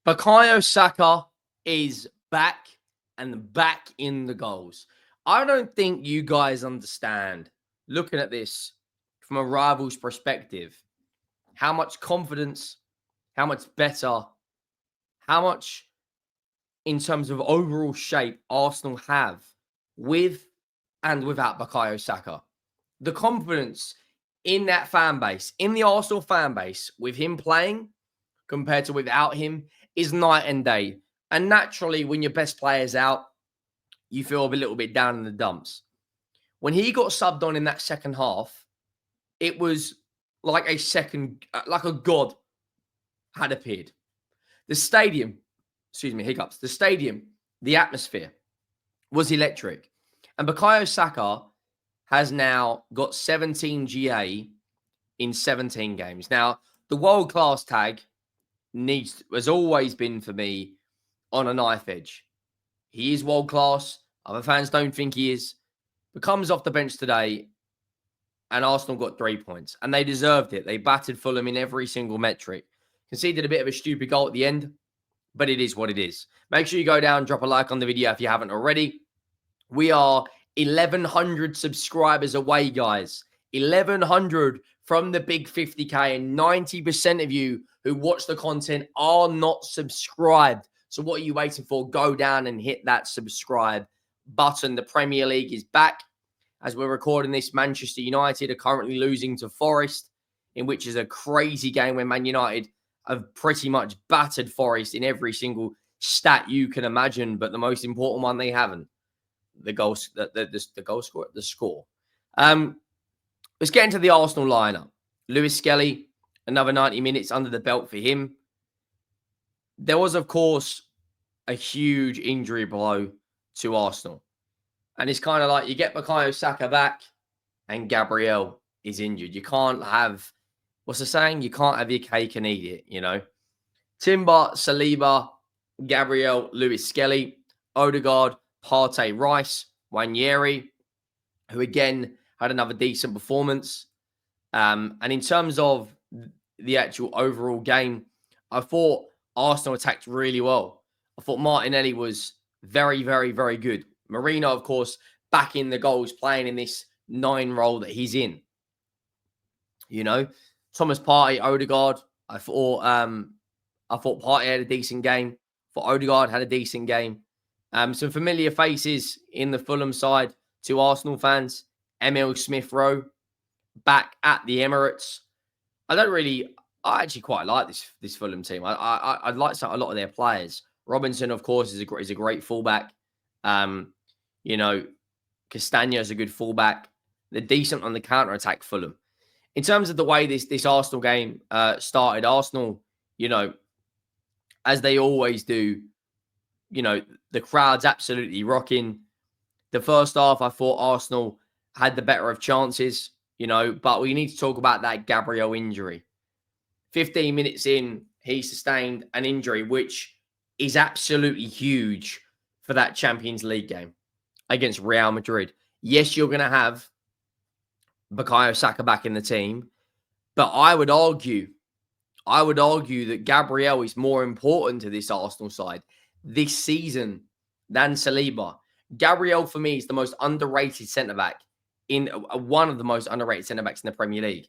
Bukayo Saka is back and back in the goals. I don't think you guys understand, looking at this from a rival's perspective, how much confidence, how much better, how much in terms of overall shape Arsenal have with and without Bukayo Saka. The confidence in that fan base, in the Arsenal fan base, with him playing compared to without him is night and day. And naturally, when your best player's out, you feel a little bit down in the dumps. When he got subbed on in that second half, it was like like a god had appeared. The stadium, hiccups. The stadium, the atmosphere was electric. And Bukayo Saka has now got 17 GA in 17 games. Now, the world-class tag has always been for me on a knife edge. He is world-class. Other fans don't think he is. But comes off the bench today, and Arsenal got 3 points. And they deserved it. They battered Fulham in every single metric. Conceded a bit of a stupid goal at the end, but it is what it is. Make sure you go down, drop a like on the video if you haven't already. We are 1,100 subscribers away, guys. 1,100 from the big 50K, and 90% of you who watch the content are not subscribed. So what are you waiting for? Go down and hit that subscribe button. The Premier League is back. As we're recording this, Manchester United are currently losing to Forest, in which is a crazy game where Man United have pretty much battered Forest in every single stat you can imagine, but the most important one they haven't. The score. Let's get into the Arsenal lineup. Lewis Skelly, another 90 minutes under the belt for him. There was, of course, a huge injury blow to Arsenal. And it's kind of like you get Bukayo Saka back and Gabriel is injured. You can't have, what's the saying? You can't have your cake and eat it, you know. Timber, Saliba, Gabriel, Lewis Skelly, Odegaard, Partey, Rice, Nwaneri, who again had another decent performance. And in terms of the actual overall game, I thought Arsenal attacked really well. I thought Martinelli was very, very, very good. Merino, of course, back in the goals, playing in this 9 role that he's in. You know, Thomas Partey, Odegaard. I thought Partey had a decent game. I thought Odegaard had a decent game. Some familiar faces in the Fulham side to Arsenal fans. Emil Smith-Rowe back at the Emirates. I actually quite like this Fulham team. I like a lot of their players. Robinson, of course, is a great fullback. You know, Castagna is a good fullback. They're decent on the counter-attack, Fulham. In terms of the way this Arsenal game started, Arsenal, you know, as they always do, you know, the crowd's absolutely rocking. The first half, I thought Arsenal had the better of chances, you know, but we need to talk about that Gabriel injury. 15 minutes in, he sustained an injury, which is absolutely huge for that Champions League game against Real Madrid. Yes, you're going to have Bukayo Saka back in the team, but I would argue that Gabriel is more important to this Arsenal side this season than Saliba. Gabriel, for me, is the most underrated centre-back one of the most underrated centre-backs in the Premier League.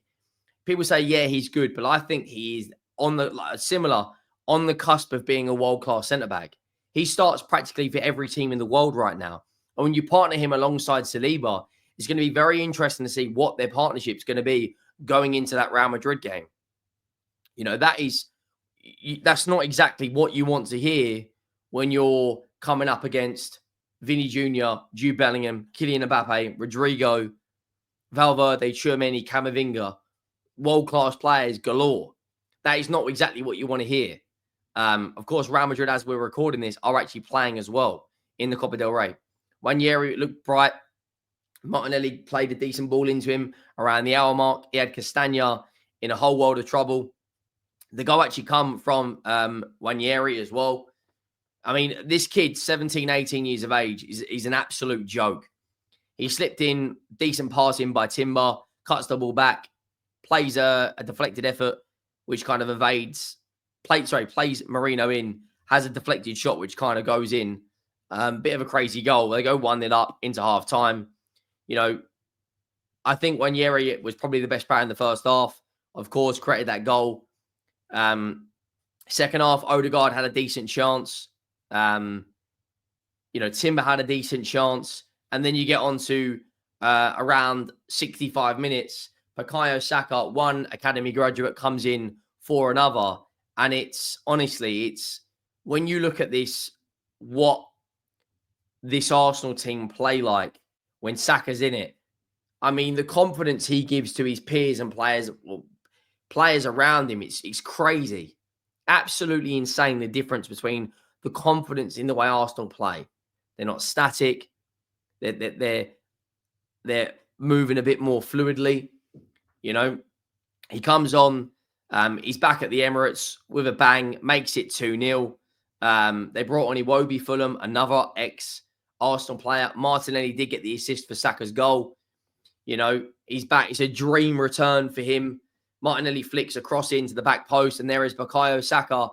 People say, yeah, he's good, but I think he is on the cusp of being a world-class centre-back. He starts practically for every team in the world right now. And when you partner him alongside Saliba, it's going to be very interesting to see what their partnership is going to be going into that Real Madrid game. You know, that's not exactly what you want to hear when you're coming up against Vinny Jr., Jude Bellingham, Kylian Mbappe, Rodrigo, Valverde, Tchouaméni, Camavinga, world-class players galore. That is not exactly what you want to hear. Of course, Real Madrid, as we're recording this, are actually playing as well in the Copa del Rey. Nwaneri looked bright. Martinelli played a decent ball into him around the hour mark. He had Castagna in a whole world of trouble. The goal actually come from Nwaneri as well. I mean, this kid, 17, 18 years of age, is an absolute joke. He slipped in, decent pass in by Timber, cuts the ball back, plays a deflected effort, which kind of evades plays Merino in, has a deflected shot which kind of goes in. Bit of a crazy goal. They go 1-0 up into half time. You know, I think Wanyeri was probably the best player in the first half. Of course, created that goal. Second half, Odegaard had a decent chance. Timber had a decent chance. And then you get on to around 65 minutes. Bukayo Saka, one academy graduate, comes in for another. And it's when you look at this, what this Arsenal team play like when Saka's in it. I mean, the confidence he gives to his peers and players around him, it's crazy. Absolutely insane, the difference between the confidence in the way Arsenal play. They're not static. They're moving a bit more fluidly. He comes on. He's back at the Emirates with a bang, makes it 2-0. They brought on Iwobi Fulham, another ex-Arsenal player. Martinelli did get the assist for Saka's goal. He's back. It's a dream return for him. Martinelli flicks across into the back post, and there is Bukayo Saka,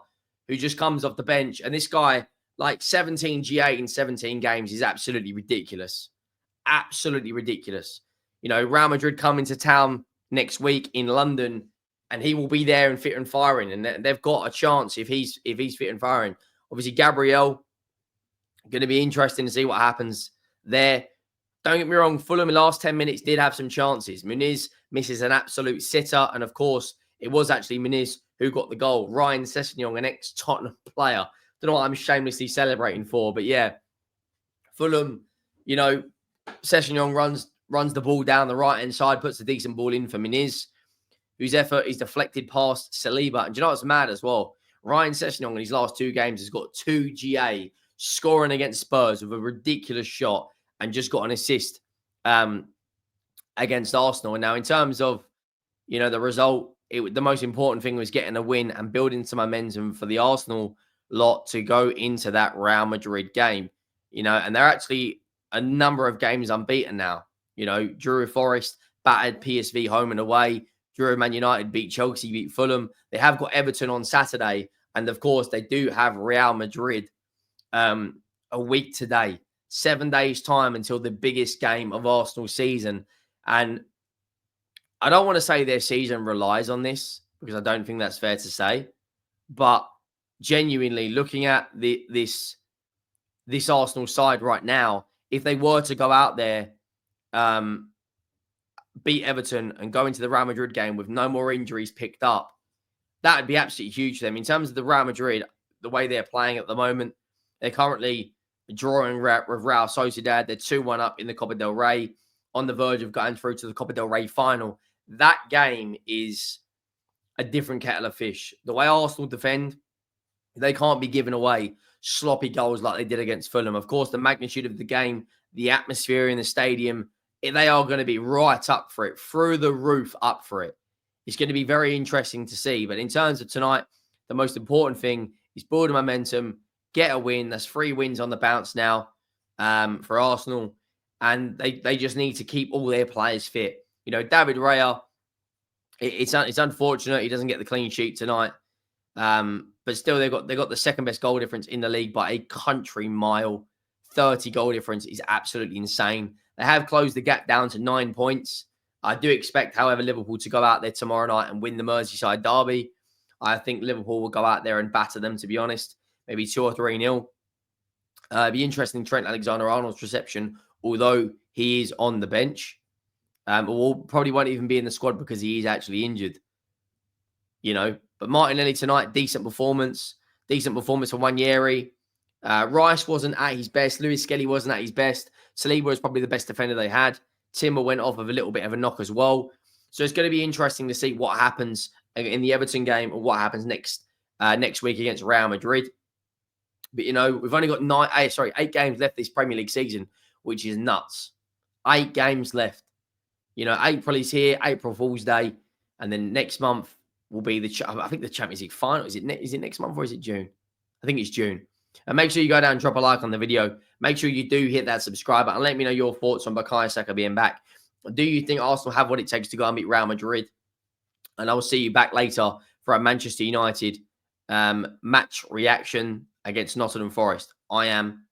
who just comes off the bench. And this guy, 17 G8 in 17 games, is absolutely ridiculous. Absolutely ridiculous. Real Madrid come into town next week in London, and he will be there and fit and firing. And they've got a chance if he's fit and firing. Obviously, Gabriel, going to be interesting to see what happens there. Don't get me wrong, Fulham in the last 10 minutes did have some chances. Muniz misses an absolute sitter. And of course, it was actually Muniz who got the goal. Ryan Sessegnon, an ex-Tottenham player. Don't know what I'm shamelessly celebrating for. But yeah, Fulham, Sessegnon runs the ball down the right-hand side, puts a decent ball in for Muniz, whose effort is deflected past Saliba. And do you know what's mad as well? Ryan Sessegnon in his last 2 games has got 2 GA, scoring against Spurs with a ridiculous shot, and just got an assist against Arsenal. And now in terms of, the result, the most important thing was getting a win and building some momentum for the Arsenal lot to go into that Real Madrid game. And they're actually a number of games unbeaten now. Drew with Forest, battered PSV home and away. Drew with Man United, beat Chelsea, beat Fulham. They have got Everton on Saturday. And of course, they do have Real Madrid a week today. 7 days' time until the biggest game of Arsenal season. And I don't want to say their season relies on this, because I don't think that's fair to say. But genuinely, looking at this Arsenal side right now, if they were to go out there, beat Everton and go into the Real Madrid game with no more injuries picked up, that would be absolutely huge for them. In terms of the Real Madrid, the way they're playing at the moment, they're currently drawing with Real Sociedad. They're 2-1 up in the Copa del Rey, on the verge of going through to the Copa del Rey final. That game is a different kettle of fish. The way Arsenal defend, they can't be giving away sloppy goals like they did against Fulham. Of course, the magnitude of the game, the atmosphere in the stadium, they are going to be right up for it, through the roof up for it. It's going to be very interesting to see. But in terms of tonight, the most important thing is build momentum, get a win. That's 3 wins on the bounce now for Arsenal. And they just need to keep all their players fit. David Raya, it's unfortunate he doesn't get the clean sheet tonight. But still, they got the second best goal difference in the league by a country mile. 30 goal difference is absolutely insane. They have closed the gap down to 9 points. I do expect, however, Liverpool to go out there tomorrow night and win the Merseyside derby. I think Liverpool will go out there and batter them, to be honest. Maybe 2 or 3-0. It'd be interesting, Trent Alexander-Arnold's reception, although he is on the bench. Probably won't even be in the squad because he is actually injured. But Martinelli tonight, decent performance. Decent performance for Wanyeri. Rice wasn't at his best. Lewis Skelly wasn't at his best. Saliba was probably the best defender they had. Timber went off with a little bit of a knock as well. So it's going to be interesting to see what happens in the Everton game or what happens next week against Real Madrid. But, we've only got 8 games left this Premier League season, which is nuts. 8 games left. April is here, April Fool's Day. And then next month will be I think the Champions League final. Is it next month or is it June? I think it's June. And make sure you go down and drop a like on the video. Make sure you do hit that subscribe button and let me know your thoughts on Bukayo Saka being back. Do you think Arsenal have what it takes to go and beat Real Madrid? And I will see you back later for a Manchester United Match reaction against Nottingham Forest. I am